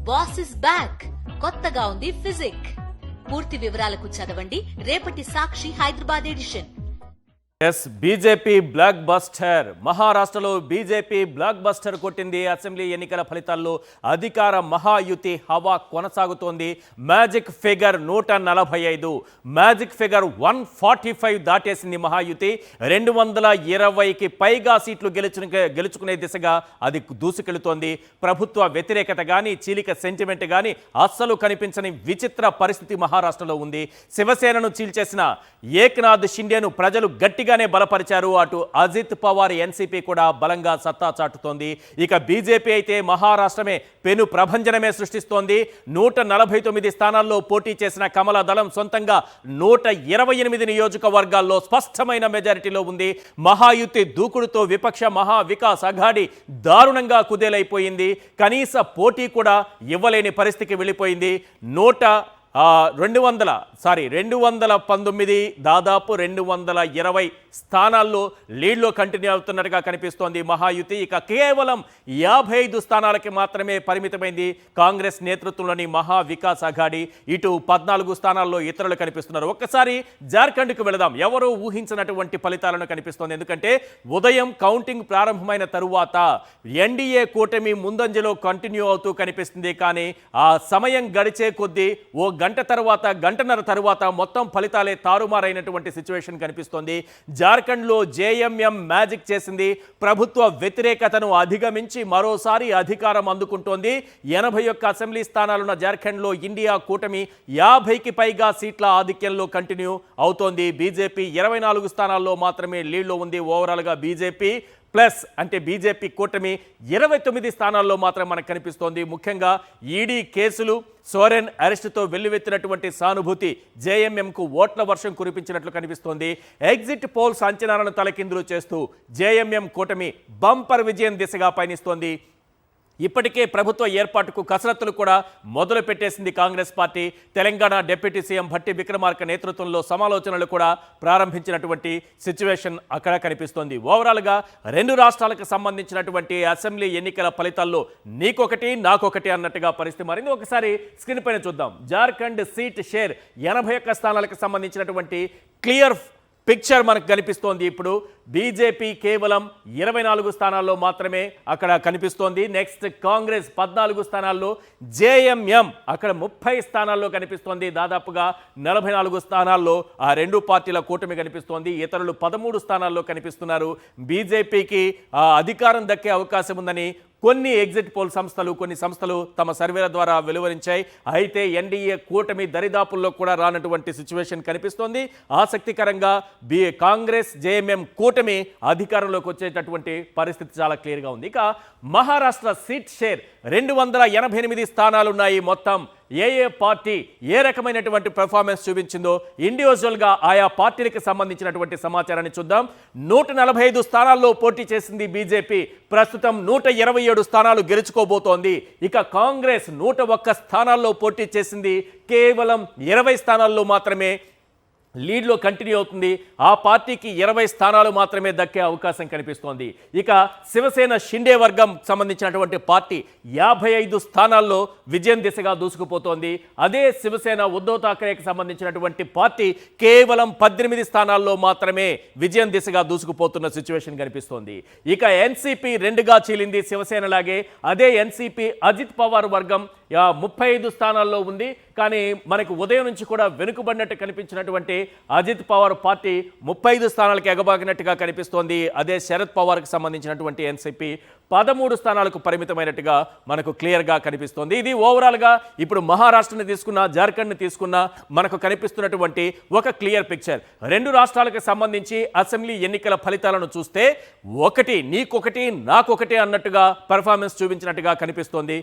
Boss is back. కొత్తగా ఉంది physique. పూర్తి వివరాలకు చదవండి రేపటి Sakshi Hyderabad edition. BJP blockbuster. మహారాష్ట్రలో బీజేపీ బ్లాక్ బస్టర్ కొట్టింది. అసెంబ్లీ ఎన్నికల ఫలితాల్లో అధికార మహాయుతి హవా కొనసాగుతోంది. మ్యాజిక్ ఫిగర్ 145, మ్యాజిక్ ఫిగర్ 145 దాటేసింది మహాయుతి. 220కి పైగా సీట్లు గెలుచుకునే దిశగా అది దూసుకెళ్తోంది. ప్రభుత్వ వ్యతిరేకత కానీ, చీలిక సెంటిమెంట్ కానీ అస్సలు కనిపించని విచిత్ర పరిస్థితి మహారాష్ట్రలో ఉంది. శివసేనను చీల్చేసిన ఏక్నాథ్ షిండేను ప్రజలు గట్టిగా బలపరిచారు. అటు అజిత్ పవార్ ఎన్సీపీ కూడా బలంగా సత్తా చాటుతోంది. ఇక బీజేపీ అయితే మహారాష్ట్రమే పెను ప్రభంజనమే సృష్టిస్తోంది. 149 స్థానాల్లో పోటీ చేసిన కమల దళం సొంతంగా 128 నియోజకవర్గాల్లో స్పష్టమైన మెజారిటీలో ఉంది. మహాయుతి దూకుడుతో విపక్ష మహా వికాస్ అఘాడి దారుణంగా కుదేలైపోయింది. కనీస పోటీ కూడా ఇవ్వలేని పరిస్థితికి వెళ్ళిపోయింది. 219 దాదాపు 220 స్థానాల్లో లీడ్లో కంటిన్యూ అవుతున్నట్టుగా కనిపిస్తోంది మహాయుతి. ఇక కేవలం 55 స్థానాలకి మాత్రమే పరిమితమైంది కాంగ్రెస్ నేతృత్వంలోని మహా వికాస్ అఘాడి. ఇటు 14 స్థానాల్లో ఇతరులు కనిపిస్తున్నారు. ఒక్కసారి జార్ఖండ్కు వెళదాం. ఎవరూ ఊహించినటువంటి ఫలితాలను కనిపిస్తోంది. ఎందుకంటే ఉదయం కౌంటింగ్ ప్రారంభమైన తరువాత ఎన్డీఏ కూటమి ముందంజలో కంటిన్యూ అవుతూ కనిపిస్తుంది. కానీ ఆ సమయం గడిచే కొద్దీ గంటన్నర తరువాత మొత్తం ఫలితాలే తారుమారైనటువంటి సిచ్యువేషన్ కనిపిస్తోంది. జార్ఖండ్లో జేఎంఎం మ్యాజిక్ చేసింది. ప్రభుత్వ వ్యతిరేకతను అధిగమించి మరోసారి అధికారం అందుకుంటోంది. 81 అసెంబ్లీ స్థానాలున్న జార్ఖండ్లో ఇండియా కూటమి 50కి పైగా సీట్ల ఆధిక్యంలో కంటిన్యూ అవుతోంది. బీజేపీ 24 స్థానాల్లో మాత్రమే లీడ్లో ఉంది. ఓవరాల్గా బీజేపీ ప్లస్ అంటే బీజేపీ కూటమి 29 స్థానాల్లో మాత్రం మనకు కనిపిస్తోంది. ముఖ్యంగా ఈడీ కేసులు, సోరెన్ అరెస్టుతో వెల్లువెత్తినటువంటి సానుభూతి జేఎంఎంకు ఓట్ల వర్షం కురిపించినట్లు కనిపిస్తోంది. ఎగ్జిట్ పోల్స్ అంచనాలను తలకిందులు చేస్తూ జేఎంఎం కూటమి బంపర్ విజయం దిశగా పయనిస్తోంది. ఇప్పటికే ప్రభుత్వ ఏర్పాటుకు కసరత్తులు కూడా మొదలు పెట్టేసింది Congress party. Telangana deputy CM Bhatti Vikramarka నేతృత్వంలో సమాలోచనలు కూడా ప్రారంభించినటువంటి సిచ్యువేషన్ అక్కడ కనిపిస్తోంది. ఓవరాల్గా 2 రాష్ట్రాలకు సంబంధించినటువంటి అసెంబ్లీ ఎన్నికల ఫలితాల్లో నీకొకటి నాకొకటి అన్నట్టుగా పరిస్థితి మారింది. ఒకసారి స్క్రీన్ పైన చూద్దాం. జార్ఖండ్ సీట్ షేర్ 81 స్థానాలకు సంబంధించినటువంటి క్లియర్ పిక్చర్ మనకు కనిపిస్తోంది. ఇప్పుడు బీజేపీ కేవలం 24 స్థానాల్లో మాత్రమే అక్కడ కనిపిస్తోంది. నెక్స్ట్ కాంగ్రెస్ 14 స్థానాల్లో, జేఎంఎం అక్కడ 30 స్థానాల్లో కనిపిస్తోంది. దాదాపుగా 44 స్థానాల్లో ఆ 2 పార్టీల కూటమి కనిపిస్తోంది. ఇతరులు 13 స్థానాల్లో కనిపిస్తున్నారు. బీజేపీకి అధికారం దక్కే అవకాశం ఉందని కొన్ని ఎగ్జిట్ పోల్ కొన్ని సంస్థలు తమ సర్వేల ద్వారా వెలువరించాయి. అయితే ఎన్డీఏ కూటమి దరిదాపుల్లో కూడా రానటువంటి సిచ్యువేషన్ కనిపిస్తోంది. ఆసక్తికరంగా కాంగ్రెస్ జేఎంఎం కూటమి అధికారంలోకి వచ్చేటటువంటి పరిస్థితి చాలా క్లియర్గా ఉంది. ఇక మహారాష్ట్ర సీట్ షేర్ 288 స్థానాలున్నాయి. మొత్తం ఏ పార్టీ ఏ రకమైనటువంటి పెర్ఫార్మెన్స్ చూపించిందో ఇండివిజువల్గా ఆయా పార్టీలకు సంబంధించినటువంటి సమాచారాన్ని చూద్దాం. 145 స్థానాల్లో పోటీ చేసింది బీజేపీ. ప్రస్తుతం 127 స్థానాలు గెలుచుకోబోతోంది. ఇక కాంగ్రెస్ 101 స్థానాల్లో పోటీ చేసింది. కేవలం 20 స్థానాల్లో మాత్రమే లీడ్లో కంటిన్యూ అవుతుంది. ఆ పార్టీకి 20 స్థానాలు మాత్రమే దక్కే అవకాశం కనిపిస్తోంది. ఇక శివసేన షిండే వర్గం సంబంధించినటువంటి పార్టీ 55 స్థానాల్లో విజయం దిశగా దూసుకుపోతోంది. అదే శివసేన ఉద్ధవ్ ఠాక్రేకి సంబంధించినటువంటి పార్టీ కేవలం 18 స్థానాల్లో మాత్రమే విజయం దిశగా దూసుకుపోతున్న సిచ్యువేషన్ కనిపిస్తోంది. ఇక ఎన్సీపీ 2గా చీలింది శివసేనలాగే. అదే ఎన్సీపీ అజిత్ పవార్ వర్గం 35 స్థానాల్లో ఉంది. కానీ మనకు ఉదయం నుంచి కూడా వెనుకబడినట్టు కనిపించినటువంటి అజిత్ పవార్ పార్టీ 35 స్థానాలకు ఎగబాగినట్టుగా కనిపిస్తోంది. అదే శరద్ పవార్కి సంబంధించినటువంటి ఎన్సీపీ 13 స్థానాలకు పరిమితమైనట్టుగా మనకు క్లియర్గా కనిపిస్తోంది. ఇది ఓవరాల్గా ఇప్పుడు మహారాష్ట్రని తీసుకున్నా, జార్ఖండ్ని తీసుకున్నా మనకు కనిపిస్తున్నటువంటి ఒక క్లియర్ పిక్చర్. 2 రాష్ట్రాలకు సంబంధించి అసెంబ్లీ ఎన్నికల ఫలితాలను చూస్తే ఒకటి నీకొకటి నాకొకటి అన్నట్టుగా పెర్ఫార్మెన్స్ చూపించినట్టుగా కనిపిస్తోంది.